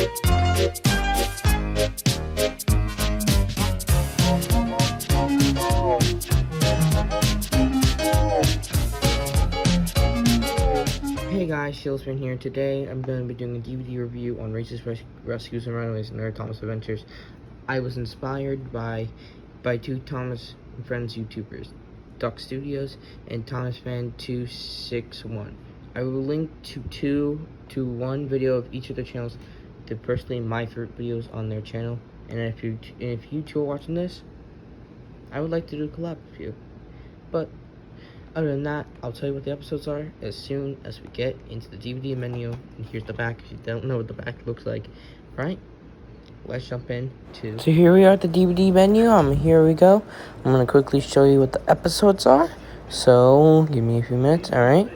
Hey guys, Shieldspin here. Today I'm going to be doing a DVD review on Races Rescues and Runaways and Nerd Thomas Adventures. I was inspired by two Thomas and Friends YouTubers, Duck Studios and Thomas Fan 261. I will link to one video of each of their channels to personally my favorite videos on their channel. And if you two are watching this, I would like to do a collab with you. But other than that, I'll tell you what the episodes are as soon as we get into the DVD menu. And here's the back if you don't know what the back looks like. Right? Let's jump in to... So here we are at the DVD menu. Here we go. I'm going to quickly show you what the episodes are. So, give me a few minutes. Alright.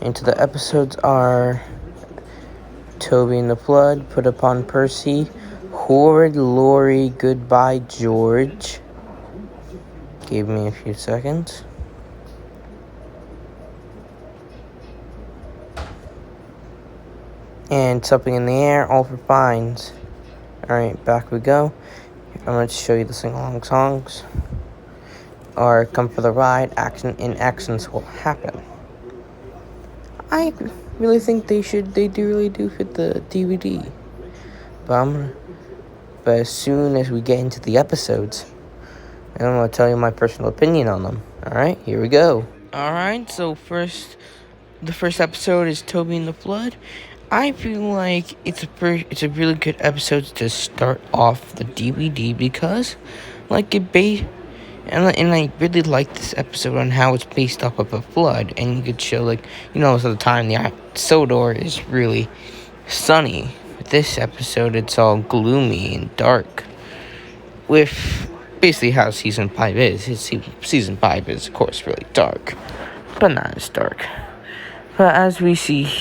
And so the episodes are Toby and the Flood, Put Upon Percy, Horrid Lori, Goodbye George. Give me a few seconds. And Something in the Air, All for Fines. Alright, back we go. I'm going to show you the sing-along songs. Or Come for the Ride, Actions Will Happen. I really think they really do fit the DVD. But as soon as we get into the episodes, I'm going to tell you my personal opinion on them. Alright, here we go. Alright, so the first episode is Toby and the Flood. I feel like it's a really good episode to start off the DVD because, like, and I really like this episode on how it's based off of a flood, and you could show, like, most of the time the Sodor is really sunny. With this episode, it's all gloomy and dark, with basically how season 5 is. Season 5 is, of course, really dark, but not as dark. But as we see.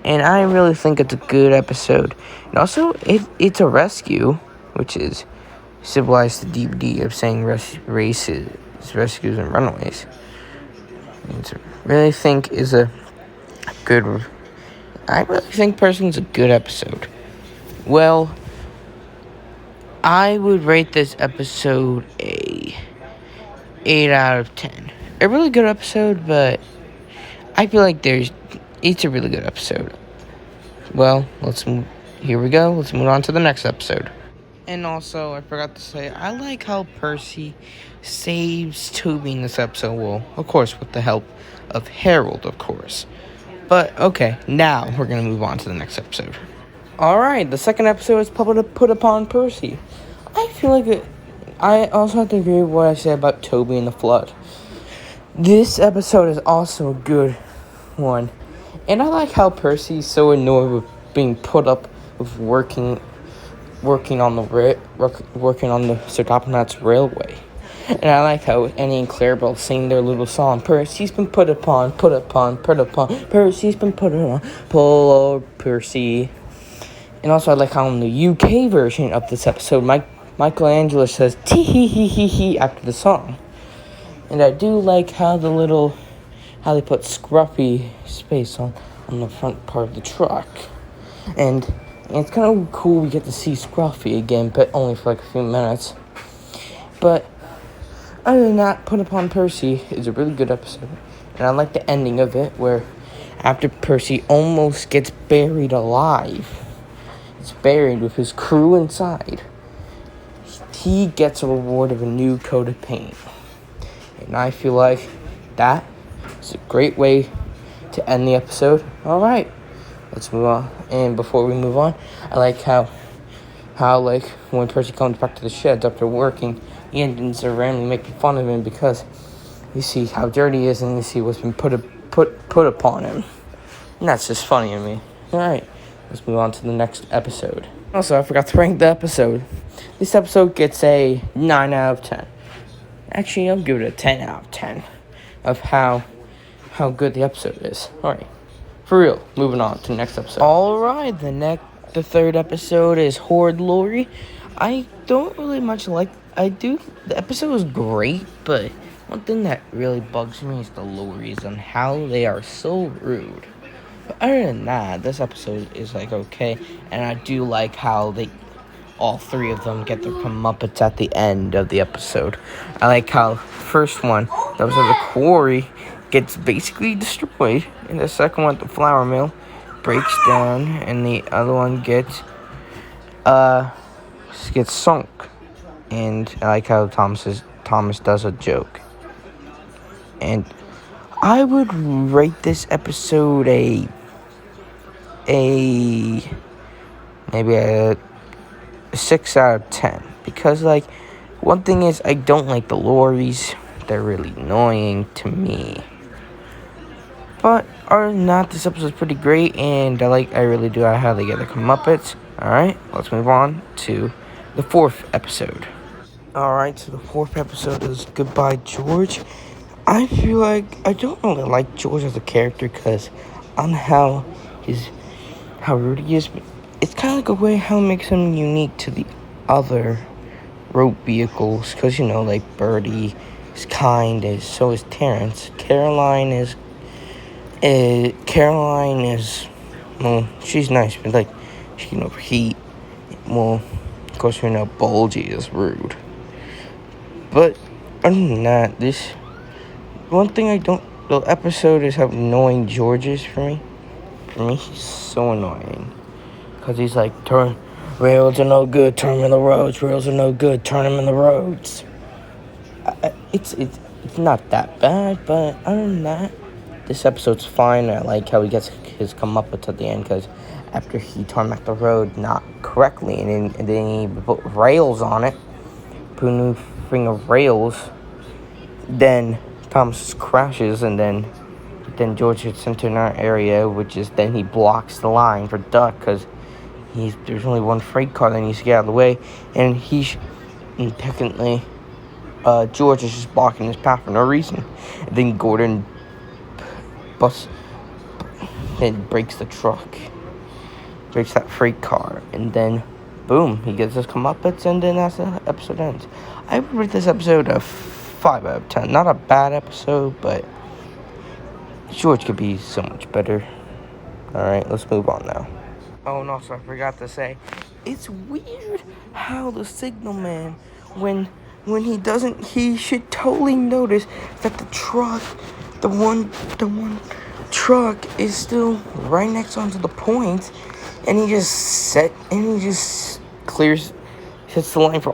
And I really think it's a good episode. And also, it's a rescue, which is symbolized the DVD of saying Races, Rescues, and Runaways. And I really think is a good... I really think personally it's a good episode. Well, I would rate this episode a 8 out of 10. A really good episode, but I feel like it's a really good episode. Well, here we go. Let's move on to the next episode. And also, I forgot to say, I like how Percy saves Toby in this episode. Well, of course, with the help of Harold, of course. But, okay, now we're going to move on to the next episode. Alright, the second episode is Put Upon Percy. I feel like I also have to agree with what I said about Toby and the Flood. This episode is also a good one. And I like how Percy's so annoyed with being put up with working on the Sir Topham Railway. And I like how Annie and Clarabelle sing their little song, Percy's been put upon, Percy's been put upon, poor Percy. And also I like how in the UK version of this episode, Michelangelo says, tee-hee-hee-hee-hee after the song. And I do like how they put Scruffy space on the front part of the truck. And it's kind of cool we get to see Scruffy again, but only for like a few minutes. But other than that, Put Upon Percy is a really good episode. And I like the ending of it, where after Percy almost gets buried alive, it's buried with his crew inside, he gets a reward of a new coat of paint. And I feel like that is a great way to end the episode. Alright, let's move on. And before we move on, I like how like when Percy comes back to the sheds after working, the Indians are randomly making fun of him because you see how dirty he is and you see what's been put upon him. And that's just funny to me. Alright, let's move on to the next episode. Also, I forgot to rank the episode. This episode gets a 9 out of 10. Actually, I'll give it a 10 out of 10 of how good the episode is. Alright, for real, moving on to the next episode. Alright, the third episode is Horrid Lori. I don't really much like, the episode was great, but one thing that really bugs me is the Loris and how they are so rude. Other than that, this episode is like okay, and I do like how all three of them get their comeuppance at the end of the episode. I like how first one, that was the quarry, gets basically destroyed, and the second one, the flour mill, breaks down, and the other one gets sunk. And I like how Thomas does a joke. And I would rate this episode maybe a 6 out of 10, because like one thing is I don't like the lorries. They're really annoying to me. But other than that, this episode's pretty great, and I really do like how they get their comeuppance. Alright, let's move on to the fourth episode. Alright, so the fourth episode is Goodbye George. I feel like I don't really like George as a character because on how rude he is, but it's kind of like a way how it makes him unique to the other rope vehicles, because like Birdie is kind, and so is Terrence. Caroline is well, she's nice, but like she can overheat. Well, of course Bulgy is rude. But other than that, this one thing the episode is how annoying George is for me. For me, he's so annoying. Because he's like, rails are no good, turn them in the roads. Rails are no good, turn them in the roads. It's not that bad, but other than that, this episode's fine. I like how he gets his comeuppance at the end, because after he tarmacked the road not correctly, and then he put rails on it, put a new string of rails, then Thomas crashes, and then George gets into an area, which is then he blocks the line for Duck, because there's only one freight car that needs to get out of the way, and technically George is just blocking his path for no reason. And then Gordon breaks the truck, breaks that freight car, and then boom, he gets his comeuppance, and then that's the episode ends. I would rate this episode a 5 out of 10. Not a bad episode, but George could be so much better. Alright, let's move on now. Oh, and also I forgot to say, it's weird how the signal man, when he should totally notice that the one truck is still right next onto the point, and he just sets the line for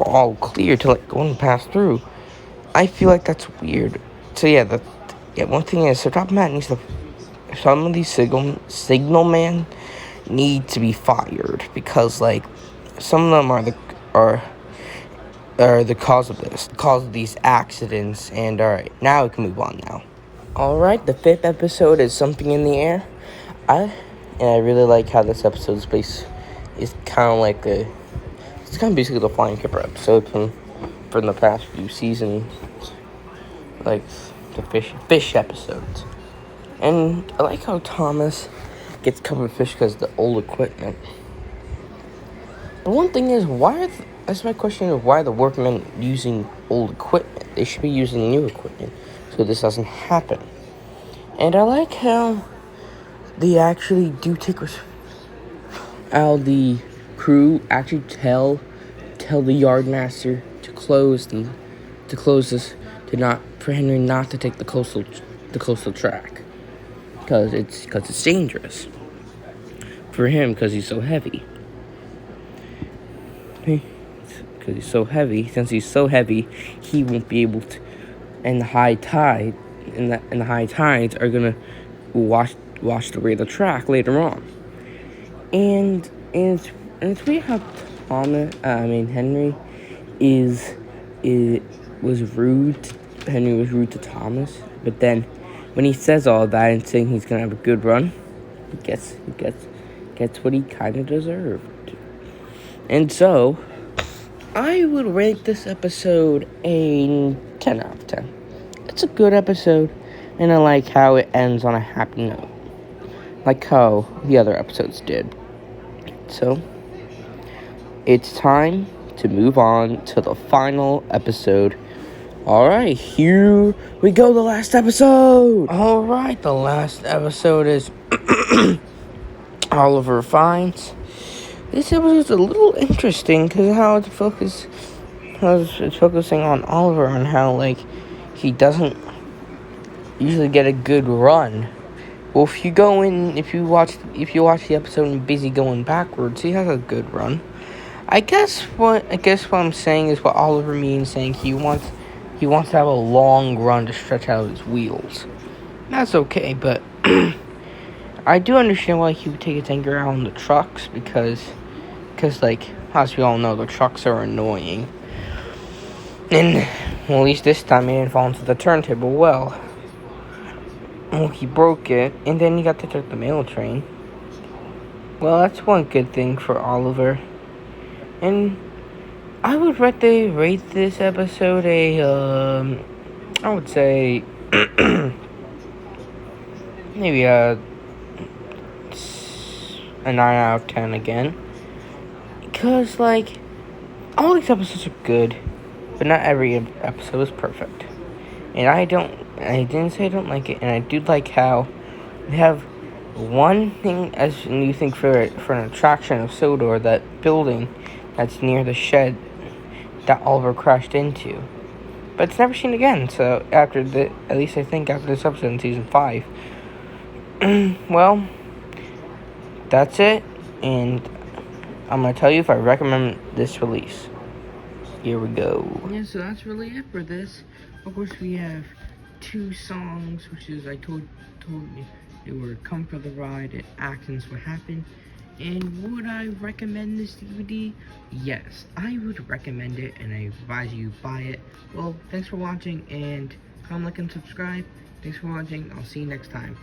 all clear to let go and pass through. I feel like that's weird. So one thing is, so Top Matt some of these signal man need to be fired, because like some of them are the cause of these accidents. And alright, now we can move on now. Alright, the fifth episode is Something in the Air. I really like how this episode's based. It's kind of like it's kind of basically the Flying Kipper episode from the past few seasons, like the fish episodes. And I like how Thomas gets covered fish because of the old equipment. But one thing is, that's my question, is why are the workmen using old equipment? They should be using new equipment so this doesn't happen. And I like how they actually do how the crew actually tell the yardmaster for Henry not to take the coastal track, because it's dangerous for him, because he's so heavy. Because he's so heavy. Since he's so heavy, he won't be able to. And the high tides are gonna wash away the track later on. And it's weird how Henry was rude. Henry was rude to Thomas, but then when he says all that and saying he's gonna have a good run, he gets what he kind of deserved. And so I would rate this episode a 10 out of 10. It's a good episode, and I like how it ends on a happy note, like how the other episodes did. So it's time to move on to the final episode Alright, here we go, the last episode! Alright, the last episode is Oliver Finds. This episode's a little interesting because how it's focusing on Oliver and how, like, he doesn't usually get a good run. Well, if you watch the episode and busy going backwards, he has a good run. I guess what I'm saying is what Oliver means, saying he wants to have a long run to stretch out his wheels. That's okay, but I do understand why he would take his anger out on the trucks because like, as we all know, the trucks are annoying. And well, at least this time he didn't fall into the turntable. Well, he broke it, and then he got to take the mail train. Well, that's one good thing for Oliver. And I would rate this episode I would say maybe a 9 out of 10 again. Because, like, all these episodes are good, but not every episode is perfect. And I didn't say I don't like it, and I do like how they have one thing as new thing for an attraction of Sodor, that building that's near the shed that Oliver crashed into. But it's never seen again, so at least I think after this episode in season 5. Well, that's it, and I'm going to tell you if I recommend this release. Here we go. Yeah, so that's really it for this. Of course, we have 2 songs, which is, I told you, they were Come for the Ride and Actions What Happened. And would I recommend this DVD? Yes, I would recommend it, and I advise you buy it. Well, thanks for watching, and comment, like, and subscribe. Thanks for watching. I'll see you next time.